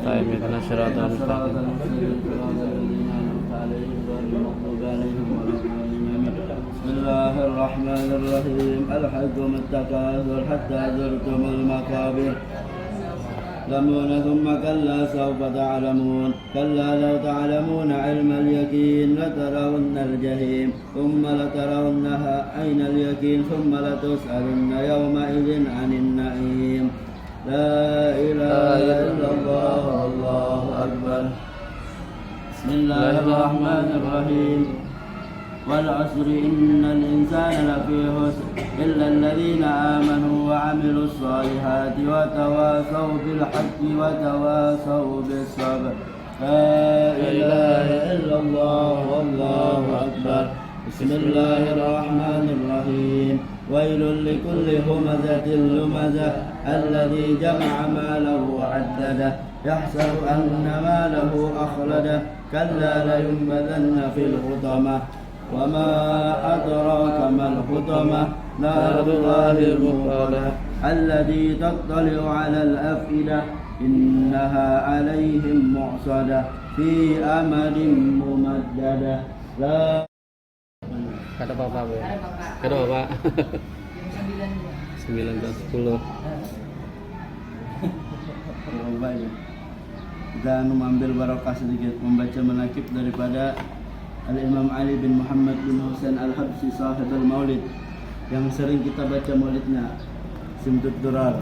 المستقيم اهدنا الصراط المستقيم بسم الله الرحمن الرحيم ألهاكم التكاثر حتى زرتم المقابر تعلمون ثم كلا سوف تعلمون كلا لو تعلمون علم اليقين لترون الجحيم ثم لترونها عين اليقين ثم لتسألن يومئذ عن النعيم لا إله إلا الله والله أكبر بسم الله الرحمن الرحيم والعصر إن الإنسان لفي خسر إلا الذين آمنوا وعملوا الصالحات وتواصوا بالحق وتواصوا بالصبر لا إله إلا الله والله أكبر بسم الله الرحمن الرحيم ويل لكل همزة لمزة الذي جمع ماله وعدده يحسب أن ماله أخلده كلا لينبذن في الحطمة وما أدراك ما الحطمة نار الله الموقدة التي تطلع على الأفئدة إنها عليهم مؤصدة في أمد ممددة لا kata bapak Bu. Kata bapak 9 dan 10. Kita mengambil barakah sedikit membaca manaqib daripada Al-Imam Ali bin Muhammad bin Husain Al-Habsyi sahib al-Maulid yang sering kita baca maulidnya, Simtud Durar.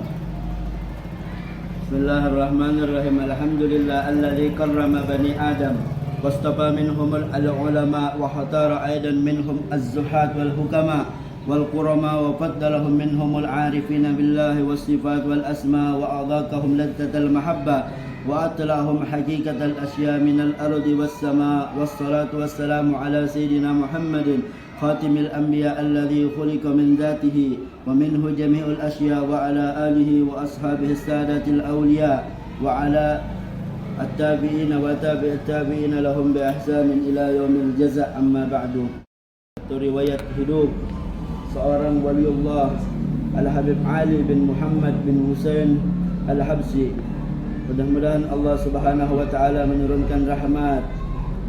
Bismillahirrahmanirrahim. Alhamdulillah alladzi karrama bani Adam wastafa minhum al-ulama wa hatara aidan minhum az-zuhat wal hukama wal qurama wa faddalahum minhum al-arifina billahi was sifat wal asma wa adaqahum ladzatal mahabbah وأطلعهم حقيقة الأشياء من الأرض والسماء والصلاة والسلام على سيدنا محمد خاتم الأنبياء الذي خلق من ذاته ومنه جميع الأشياء وعلى آله وأصحابه السادة الأولياء وعلى التابعين وتابع التابعين لهم بإحسان إلى يوم الجزاء. أما بعد. Riwayat hidup seorang waliullah Al-Habib Ali bin Muhammad bin Husain Al-Habsyi. Mudah-mudahan Allah Subhanahu wa taala menurunkan rahmat,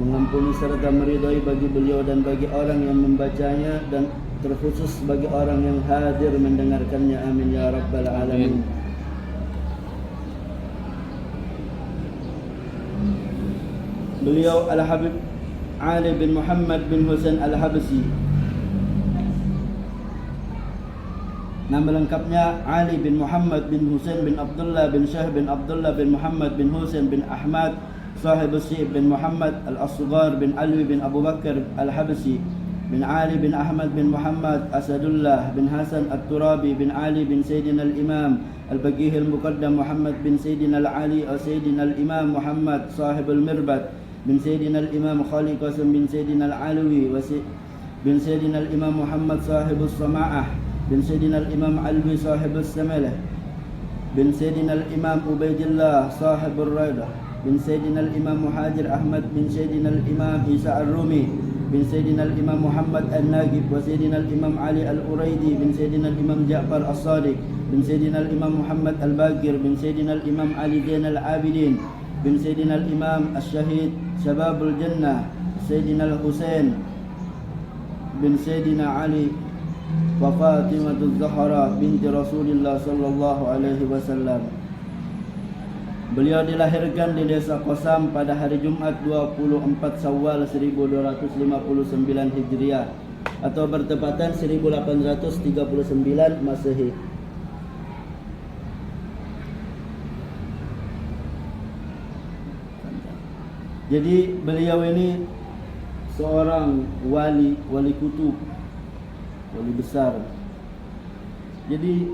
mengampuni serta meridai bagi beliau dan bagi orang yang membacanya dan terkhusus bagi orang yang hadir mendengarkannya. Amin ya rabbal alamin. Beliau Al-Habib Ali bin Muhammad bin Husain Al-Habsyi. Nama lengkapnya Ali bin Muhammad bin Husain bin Abdullah bin Syah bin Abdullah bin Muhammad bin Husain bin Ahmad Sahib Syih bin Muhammad Al-Asghar bin Alwi bin Abu Bakar Al-Habsyi bin Ali bin Ahmad bin Muhammad Asadullah bin Hasan At-Turabi bin Ali bin Sayyidina Al-Imam Al-Baqih Al-Muqaddam Muhammad bin Sayyidina Al-Ali Sayyidina Al-Imam Muhammad Sahib Al-Mirbat bin Sayyidina Al-Imam Khali Qasim bin Sayyidina Al-Alawi bin Sayyidina Al-Imam Muhammad Sahib Al-Sama'ah bin Sayyidina Al-Imam Alwi sahib Al-Samalah bin Sayyidina Al-Imam Ubaidillah sahib Al-Raidah bin Sayyidina Al-Imam Muhajir Ahmad bin Sayyidina Al-Imam Isa Ar-Rumi bin Sayyidina Al-Imam Muhammad Al-Nagib wa Sayyidina Al-Imam Ali Al-Uraidi bin Sayyidina Al-Imam Ja'far As-Sadiq bin Sayyidina Al-Imam Muhammad Al-Baqir bin Sayyidina Al-Imam Ali Zain Al-Abidin bin Sayyidina Al-Imam Al-Syahid Syababul Jannah Sayyidina Al-Husain bin Sayyidina Ali wa Fatimah Zahra binti Rasulullah sallallahu alaihi wasallam. Beliau dilahirkan di desa Qasam pada hari Jumat 24 Syawal 1259 Hijriah atau bertepatan 1839 Masehi. Jadi beliau ini seorang wali kutub, wali besar. Jadi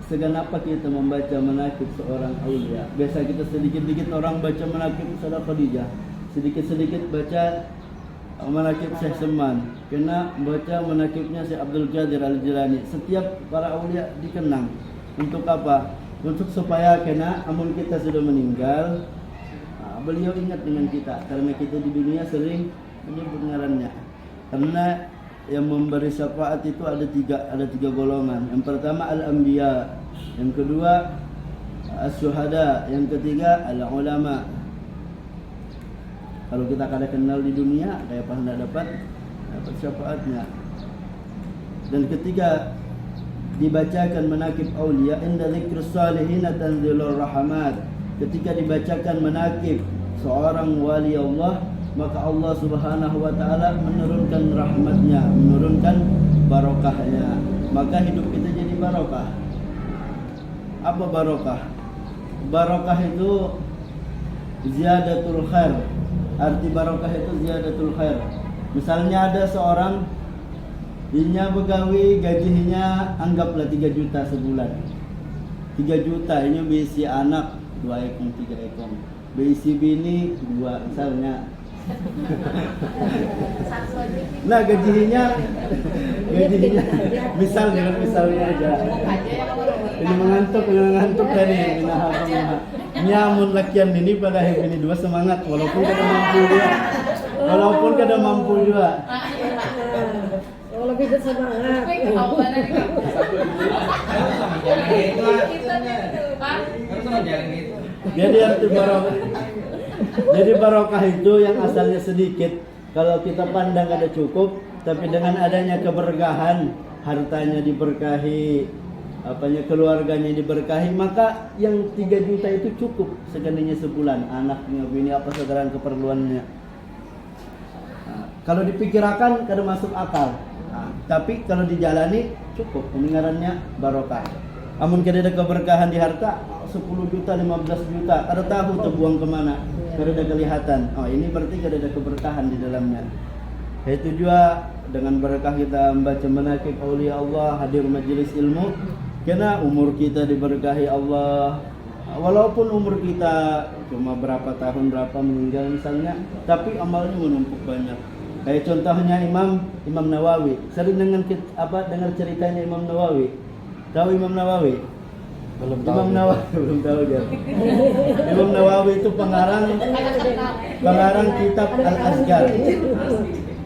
segan apa kita membaca manaqib seorang aulia? Biasa kita sedikit-sedikit orang baca manaqib Sayyidah Khadijah, sedikit-sedikit baca manaqib Syekh Seman, kena baca manaqibnya Syekh Abdul Qadir Al-Jilani. Setiap para aulia dikenang. Untuk apa? Untuk supaya kena amun kita sudah meninggal, beliau ingat dengan kita, karena kita di dunia sering menyebut ngarannya. Karena yang memberi syafaat itu ada tiga golongan. Yang pertama al-anbiya, yang kedua as-syuhada, yang ketiga al-ulama. Kalau kita kada kenal di dunia, kayak apa hendak dapat syafaatnya. Dan ketiga, dibacakan manaqib auliya inda dzikrus salihin tanzilur rahmat. Ketika dibacakan manaqib seorang wali Allah, maka Allah Subhanahu wa taala menurunkan rahmatnya, menurunkan barokahnya. Maka hidup kita jadi barokah. Apa barokah? Barokah itu ziyadatul khair. Arti barokah itu ziyadatul khair. Misalnya ada seorang dia begawi, gajinya anggaplah 3 juta sebulan. 3 juta ini berisi anak 2 ekor 3 ekor. Berisi bini 2 misalnya. Nah gajinya misalnya aja. Ini mengantuk tadi. Nyamun lakian ini pada hari ini 2 semangat walaupun kada mampu juga. Lebih bersemangat. Jadi barokah itu yang asalnya sedikit, kalau kita pandang ada cukup, tapi dengan adanya keberkahan, hartanya diberkahi, keluarganya diberkahi, maka yang 3 juta itu cukup sekalinya sebulan, anaknya, bini apa segala keperluannya. Kalau dipikirkan kada masuk akal. Tapi kalau dijalani cukup, pendengarannya barokah. Amun kada ada keberkahan di harta, 10 juta, 15 juta, kada tahu terbuang kemana, kada ada kelihatan. Oh ini berarti kada ada keberkahan di dalamnya. Itu juga dengan berkah kita membaca manaqib aulia Allah, hadir majelis ilmu, karena umur kita diberkahi Allah. Walaupun umur kita cuma berapa tahun, berapa meninggal misalnya, tapi amalnya menumpuk banyak. Kayak contohnya Imam Nawawi. Sering dengar ceritanya Imam Nawawi. Tahu Imam Nawawi? Belum tahu. Belum tahu dia. Imam Nawawi itu pengarang kitab Al-Azkar.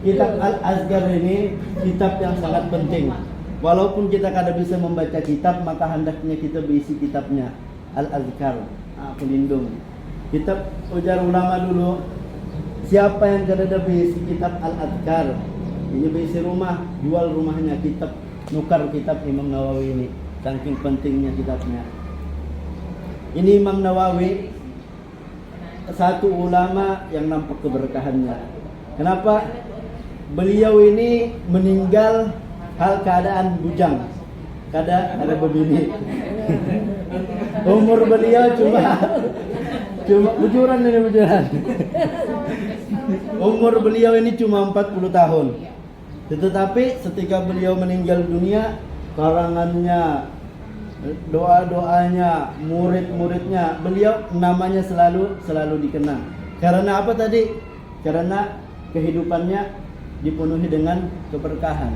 Kitab Al-Azkar ini kitab yang sangat penting. Walaupun kita kada bisa membaca kitab, maka hendaknya kita berisi kitabnya. Al-Azkar, pelindung. Kitab ujar ulama dulu, siapa yang kada ada berisi kitab Al-Azkar, ini berisi rumah, jual rumahnya, kitab, nukar kitab Imam Nawawi ini. Saking pentingnya kitabnya. Ini Imam Nawawi satu ulama yang nampak keberkahannya. Kenapa? Beliau ini meninggal hal keadaan bujang, kada ada bebini. Umur beliau cuma bujuran. Umur beliau ini cuma 40 tahun. Tetapi ketika beliau meninggal dunia, karangannya, doa-doanya, murid-muridnya, beliau namanya selalu dikenang. Karena apa tadi? Karena kehidupannya dipenuhi dengan keberkahan.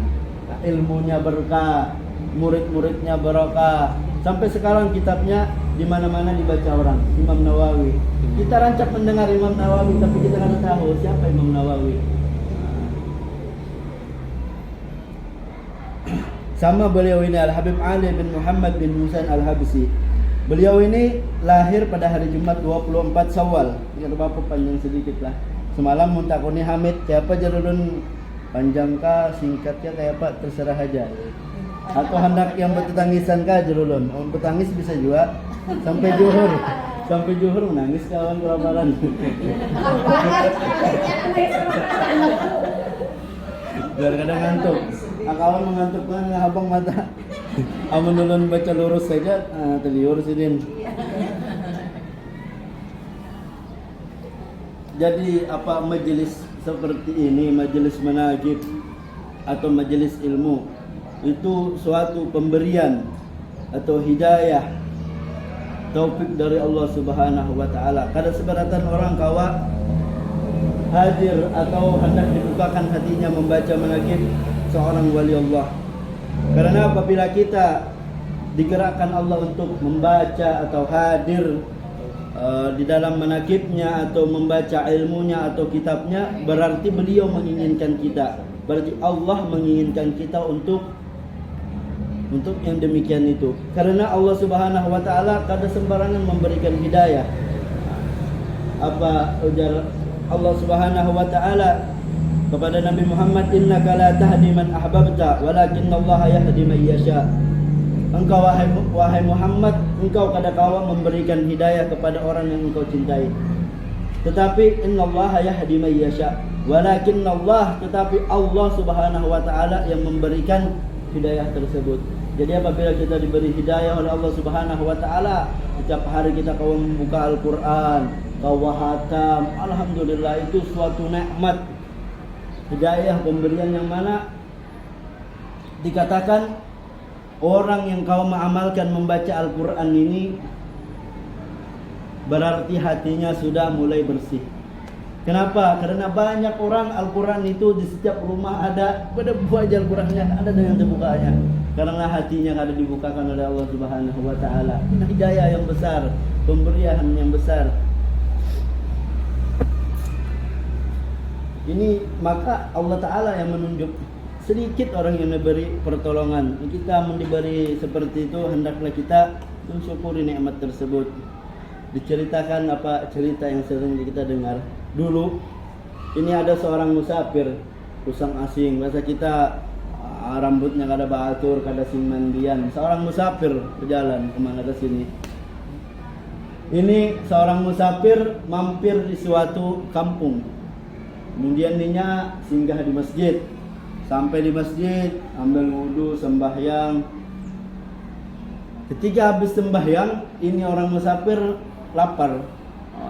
Ilmunya berkah, murid-muridnya berkah. Sampai sekarang kitabnya di mana-mana dibaca orang. Imam Nawawi. Kita rancak mendengar Imam Nawawi, tapi kita tidak tahu siapa Imam Nawawi. Sama beliau ini Al-Habib Ali bin Muhammad bin Husain Al-Habsi. Beliau ini lahir pada hari Jumat 24 Syawal. Ini bapak panjang sedikit lah. Semalam muntakuni Hamid, kayak apa jarulun panjangkah, singkatnya kayak apa terserah aja. Atau hendak yang bertetangisan kah jarulun. Om bertangis bisa juga sampai juhur menangis kawan kelaparan. Biar kadang ngantuk. Kawan mengantuk kan habang mata. Amun dulun baca lurus saja, terliur sidin. Jadi apa majelis seperti ini, majelis manaqib atau majelis ilmu, itu suatu pemberian atau hidayah, taufik dari Allah Subhanahu wa taala. Kada seberatan orang kawa hadir atau hendak dibukakan hatinya membaca manaqib seorang wali Allah. Karena apabila kita digerakkan Allah untuk membaca atau hadir di dalam manaqibnya atau membaca ilmunya atau kitabnya, berarti beliau menginginkan kita. Berarti Allah menginginkan kita untuk untuk yang demikian itu. Karena Allah Subhanahu wa taala kada sembarangan memberikan hidayah. Apa ujar Allah Subhanahu wa taala kepada Nabi Muhammad, innaka la tahdi man ahbabta walakinallaha yahdi man yasha. Engkau wahai Muhammad, engkau kada kawa memberikan hidayah kepada orang yang engkau cintai. Tetapi innallaha yahdi man yasha. Walakinnallah, tetapi Allah Subhanahu wa taala yang memberikan hidayah tersebut. Jadi apabila kita diberi hidayah oleh Allah Subhanahu wa taala, setiap hari kita kawa membuka Al-Qur'an, kawa hatam, alhamdulillah itu suatu nikmat. Hidayah pemberian yang mana dikatakan orang yang kau mengamalkan membaca Al-Quran ini berarti hatinya sudah mulai bersih. Kenapa? Karena banyak orang Al-Quran itu di setiap rumah ada, pada buah aja Al-Qurannya ada dengan terbukanya. Karena hatinya kada dibukakan oleh Allah Subhanahu wa taala. Ini hidayah yang besar, pemberian yang besar. Ini maka Allah Ta'ala yang menunjuk sedikit orang yang diberi pertolongan. Kita diberi seperti itu, hendaklah kita mensyukuri nikmat tersebut. Diceritakan apa cerita yang sering kita dengar. Dulu ini ada seorang musafir, pusang asing. Bahasa kita rambutnya kada baatur, kada sing mandian. Seorang musafir berjalan kemana ke sini. Ini seorang musafir mampir di suatu kampung. Kemudian dia singgah di masjid. Sampai di masjid, ambil wudu, sembahyang. Ketika habis sembahyang, ini orang musafir lapar.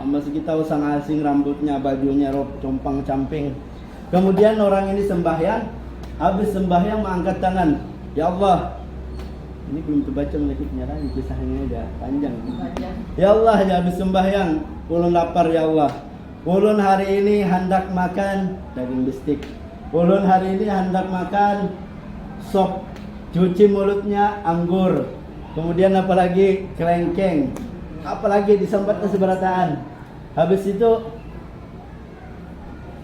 Masih kita usang asing, rambutnya, bajunya, rob, compang-camping. Kemudian orang ini sembahyang, habis sembahyang mengangkat tangan. Ya Allah, ini belum terbaca melekitnya lagi, kisahnya udah panjang. Ya Allah, ya habis sembahyang, ulun lapar ya Allah. Ulun hari ini hendak makan daging bistik. Ulun hari ini hendak makan sop, cuci mulutnya anggur. Kemudian apalagi kelengkeng. Apalagi disambatnya seberataan. Habis itu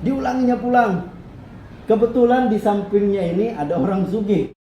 diulanginya pulang. Kebetulan di sampingnya ini ada orang sugih.